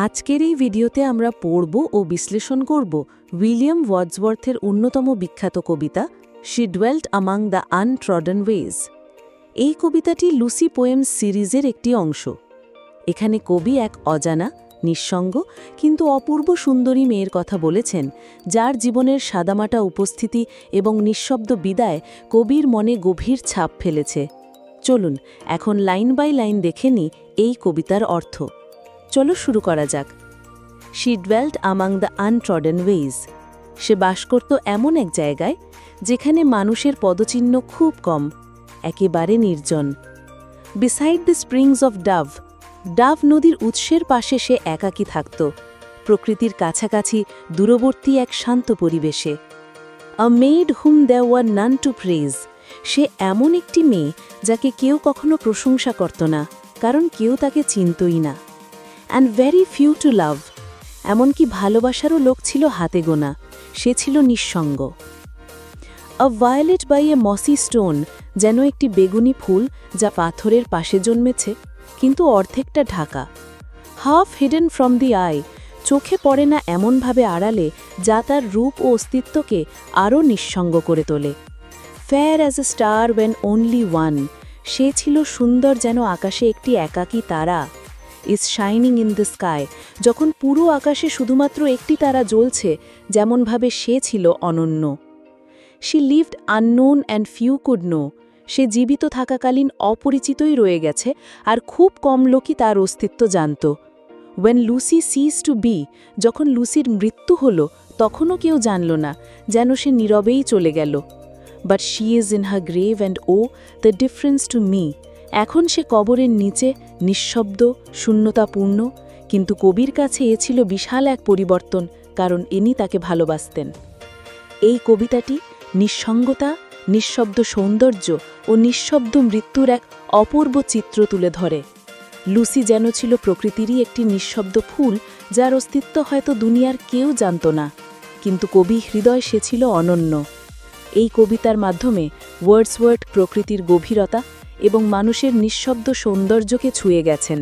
আজকের এই ভিডিওতে আমরা পড়ব ও বিশ্লেষণ করব উইলিয়াম ওয়ার্ডসওয়ার্থের অন্যতম বিখ্যাত কবিতা she dwelt among the untrodden ways. এই কবিতাটি লুসি পোয়েমস সিরিজের একটি অংশ। এখানে কবি এক অজানা, নিঃসঙ্গ কিন্তু অপূর্ব সুন্দরী মেয়ের কথা বলেছেন, যার জীবনের সাদামাটা উপস্থিতি এবং নিঃশব্দ বিদায় কবির মনে গভীর ছাপ ফেলেছে। চলুন এখন লাইন বাই লাইন দেখে নিই এই কবিতার অর্থ। চলো শুরু করা যাক। She dwelt among the untrodden ways. সে বাস করত এমন এক জায়গায় যেখানে মানুষের পদচিহ্ন খুব কম, একেবারে নির্জন। Beside the springs of Dove, Dove নদীর উৎসের পাশে সে একাকী থাকত, প্রকৃতির কাছাকাছি দূরবর্তী এক শান্ত পরিবেশে। A maid whom there were none to praise, সে এমন একটি মেয়ে যাকে কেউ কখনো প্রশংসা করত না, কারণ কেউ তাকে চিনতই না। অ্যান্ড ভেরি ফিউ টু লাভ, এমনকি ভালোবাসারও লোক ছিল হাতে গোনা, সে ছিল নিঃসঙ্গ। আ ভায়োলেট বাই এ মসি স্টোন, যেন একটি বেগুনি ফুল যা পাথরের পাশে জন্মেছে কিন্তু অর্ধেকটা Dhaka. Half hidden from the I, চোখে পড়ে না এমনভাবে আড়ালে যা তার রূপ ও অস্তিত্বকে আরও নিঃসঙ্গ করে তোলে। Fair as a star when only one, সে ছিল সুন্দর যেন আকাশে একটি একাকী তারা। Is shining in the sky, যখন পুরো আকাশে শুধুমাত্র একটি তারা জ্বলছে, যেমনভাবে সে ছিল অনন্য। She lived unknown and few could know, সে জীবিত থাকাকালীন অপরিচিতই রয়ে গেছে আর খুব কম লোকই তার অস্তিত্ব জানত। When Lucy ceased to be, যখন লুসির মৃত্যু হল তখনও কেউ জানল না, যেন সে নীরবেই চলে গেল। But she is in her grave and oh the difference to me, এখন সে কবরের নিচে নিঃশব্দ, শূন্যতাপূর্ণ, কিন্তু কবির কাছে এ ছিল বিশাল এক পরিবর্তন, কারণ ইনি তাকে ভালোবাসতেন। এই কবিতাটি নিঃসঙ্গতা, নিঃশব্দ সৌন্দর্য ও নিঃশব্দ মৃত্যুর এক অপূর্ব চিত্র তুলে ধরে। লুসি যেন ছিল প্রকৃতিরই একটি নিঃশব্দ ফুল, যার অস্তিত্ব হয়তো দুনিয়ার কেউ জানত না, কিন্তু কবি হৃদয় সে ছিল অনন্য। এই কবিতার মাধ্যমে ওয়ার্ডসওয়ার্থ প্রকৃতির গভীরতা এবং মানুষের নিঃশব্দ সৌন্দর্যকে ছুঁয়ে গেছেন।